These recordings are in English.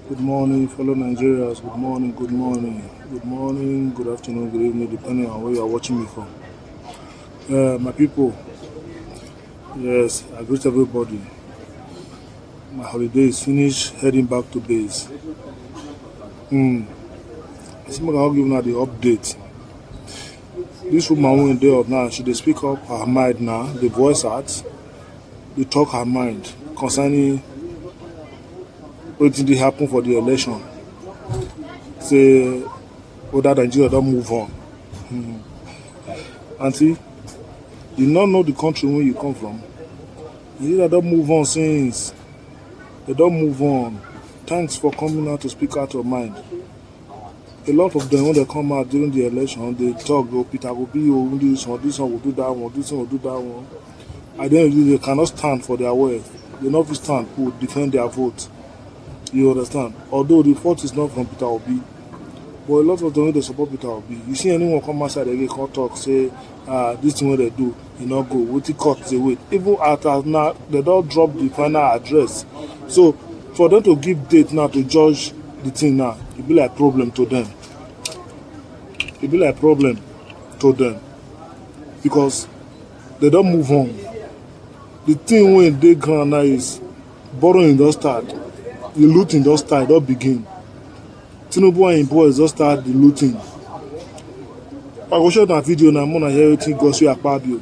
Good morning, fellow Nigerians. Good morning, good morning, good morning, good afternoon, good evening, depending on where you are watching me from. My people, yes, I greet everybody. My holiday is finished, heading back to base. I think I'll give you the update. This woman went there now, she dey speak up her mind now, the voice out, they talk her mind concerning what did happen for the election. Say, whether Nigeria don't move on. Auntie, you not know the country where you come from. Nigeria don't move on since. They don't move on. Thanks for coming out to speak out your mind. A lot of them, when they come out during the election, they talk, oh, Peter will be, oh, this one will do that one, this one will do that one. At the end of the day, they cannot stand for their words. They not stand who defend their vote. You understand? Although the fault is not from Peter Obi, but a lot of them, when they support Peter Obi, you see anyone come outside, they can't talk, say, this thing what they do, you know, go, what the court they wait. Even after now, they don't drop the final address. So, for them to give date now to judge the thing now, it be like problem to them. It be like problem to them because they don't move on. The thing when they ground now is borrowing don't start, the looting don't start, don't begin. Tinubu and his boys don't start the looting. I go show that video now, I'm gonna hear everything goes through Akpabio.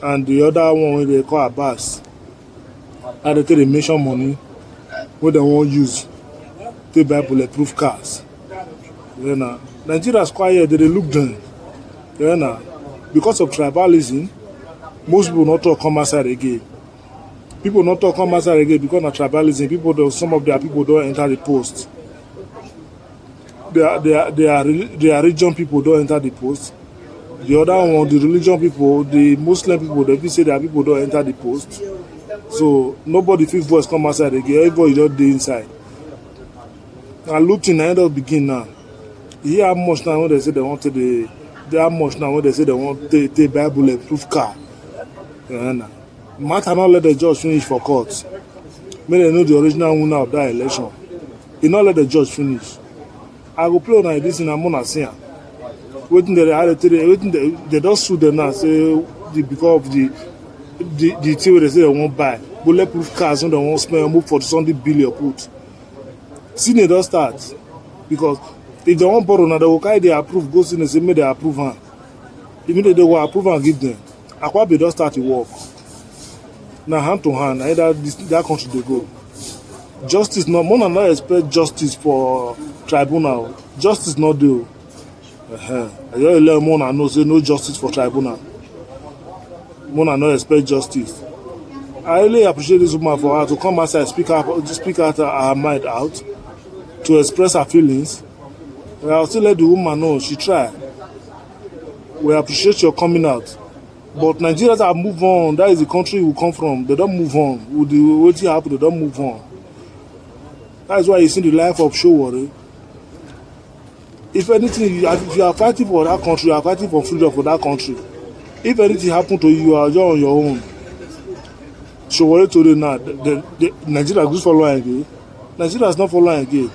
And the other one when they call Abbas, and they take the mention money what they won't use to buy bulletproof cars. You know, Nigeria's quiet, they look down. You know, because of tribalism, most people not talk come outside again. People not talk come outside again because of tribalism. Some of their people don't enter the post. Their region people don't enter the post. The other one, the religion people, the Muslim people, they say their people don't enter the post. So nobody feels voice come outside again. Everybody just dey inside. And looting end up begin now. You hear how much now when they say they want to how much now when they say they want to buy bulletproof car. Matter not let the judge finish for court. May they know the original winner of that election. He not let the judge finish. I go play on this in Amona Sia. Waiting they don't sue them now, say because of the thing they say they won't buy. Bulletproof cars when they won't spend move for Sunday billion put. Senate don't start. Because if they want borrow now, they will carry their approve, go Senate, say may they approve her. Even if they will approve and give them. Akwabi don't start to work. Now hand to hand, either that country they go. Justice not more than not expect justice for tribunal. Justice not do. I just let Mona know say no justice for tribunal. Mona not expect justice. I really appreciate this woman for her to come outside, speak out her mind out, to express her feelings. I'll still let the woman know she try. We appreciate your coming out. But Nigerians have moved on. That is the country we come from. They don't move on. With the what happen, they don't move on. That is why you see the life of Showore. If anything, if you are fighting for that country, you are fighting for freedom for that country. If anything happen to you, you are just on your own. Showore today now, Nigeria is following again. Nigeria is not following again.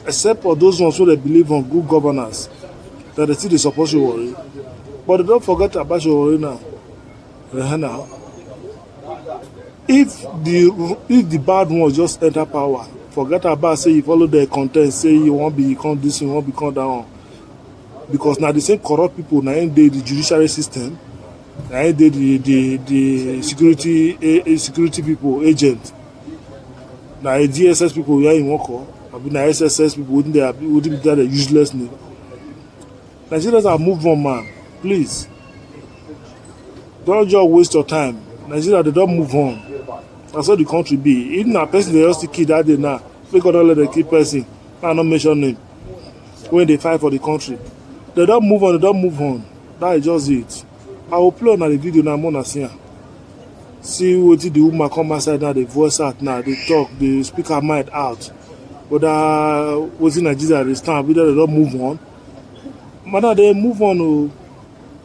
Except for those ones who they believe on good governance, that they still support Showore. But they don't forget about Showore now. If the bad ones just enter power, forget about say you follow the content, say you won't become this, you won't become that one. Because now the same corrupt people now ain't the judiciary system, now ain't the security people agent. Now DSS people yeah in work, I mean now SSS people wouldn't be that a useless name. Nigerians have moved on, man. Please. Don't just waste your time. Nigeria, they don't move on. That's how the country be. Even a person they just kill that day now, they got to let the kill person. I not mention name. When they fight for the country. They don't move on, they don't move on. That is just it. I will play on the video now, I'm gonna see what the woman come outside now, they voice out now, they talk, they speak her mind out. But what's in Nigeria, they stand, they don't move on. Man, they move on. Oh.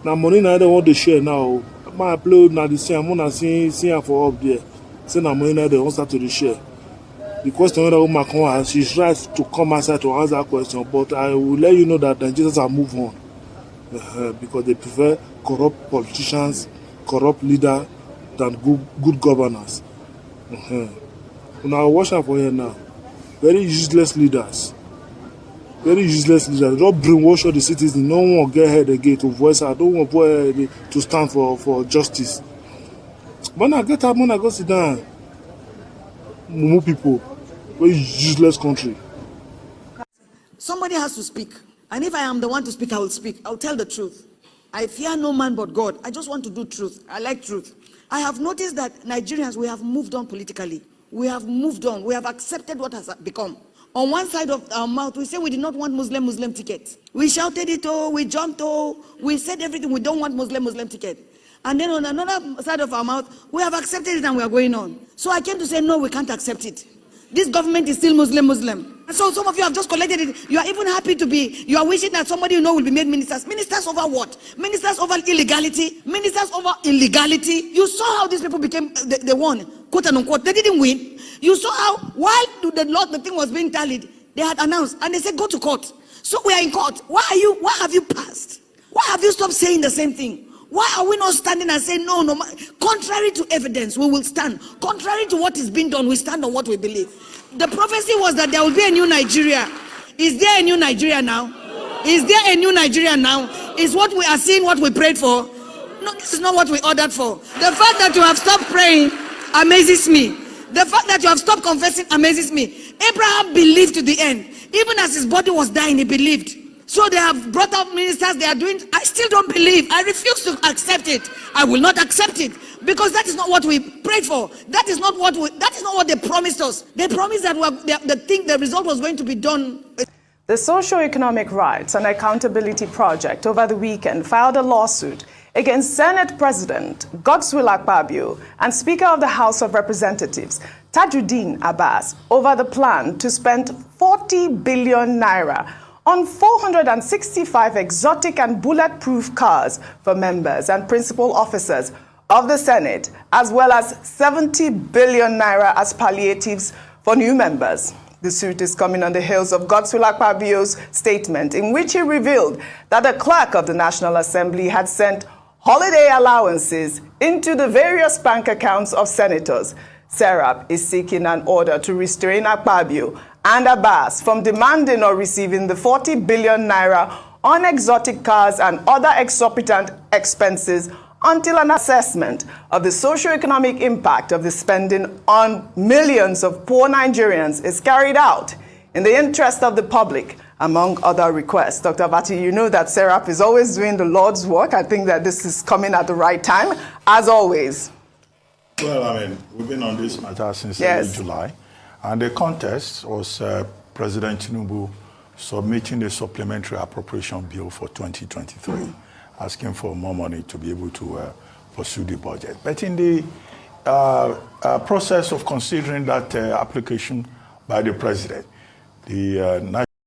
Now money now they want to share now. My upload now the same. I'm gonna see her for up there. Say now money now they want start to share. The question that Macron has, she's right to come outside to answer that question, but I will let you know that Nigerians are moved on because they prefer corrupt politicians, corrupt leaders than good governance. Now watch out for here now. Very useless leaders. Very useless leaders. Just brainwash all the citizens. No one will get ahead again to voice out. Don't want to stand for justice. But now get up, go sit down. Mumu people. Very useless country. Somebody has to speak. And if I am the one to speak, I will speak. I will tell the truth. I fear no man but God. I just want to do truth. I like truth. I have noticed that Nigerians, we have moved on politically. We have moved on. We have accepted what has become. On one side of our mouth, we say we did not want Muslim ticket. We shouted it, we jumped, we said everything. We don't want Muslim ticket. And then on another side of our mouth, we have accepted it and we are going on. So I came to say, no, we can't accept it. This government is still Muslim. And so some of you have just collected it. You are even happy to be, you are wishing that somebody you know will be made ministers. Ministers over what? Ministers over illegality? Ministers over illegality? You saw how these people became, they won, quote and unquote. They didn't win. You saw how, while the thing was being tallied, they had announced, and they said, go to court. So we are in court. Why have you passed? Why have you stopped saying the same thing? Why are we not standing and saying, no, contrary to evidence, we will stand. Contrary to what is being done, we stand on what we believe. The prophecy was that there will be a new Nigeria. Is there a new Nigeria now? Is there a new Nigeria now? Is what we are seeing what we prayed for? No, this is not what we ordered for. The fact that you have stopped praying amazes me. The fact that you have stopped confessing amazes me. Abraham believed to the end. Even as his body was dying, he believed. So they have brought up ministers, they are doing, I still don't believe. I refuse to accept it. I will not accept it. Because that is not what we prayed for. That is not what they promised us. They promised that the result was going to be done. The Socio-Economic Rights and Accountability Project over the weekend filed a lawsuit against Senate President Godswill Akpabio and Speaker of the House of Representatives Tajuddin Abbas over the plan to spend 40 billion naira on 465 exotic and bulletproof cars for members and principal officers of the Senate, as well as 70 billion naira as palliatives for new members. The suit is coming on the heels of Godswill Akpabio's statement, in which he revealed that the clerk of the National Assembly had sent holiday allowances into the various bank accounts of senators. Serap is seeking an order to restrain Akpabio and Abbas from demanding or receiving the 40 billion naira on exotic cars and other exorbitant expenses until an assessment of the socio-economic impact of the spending on millions of poor Nigerians is carried out in the interest of the public, among other requests. Dr. Bati, you know that Serap is always doing the Lord's work. I think that this is coming at the right time, as always. Well, I mean, we've been on this matter since early July, and the context was President Tinubu submitting a supplementary appropriation bill for 2023, asking for more money to be able to pursue the budget. But in the process of considering that application by the president, the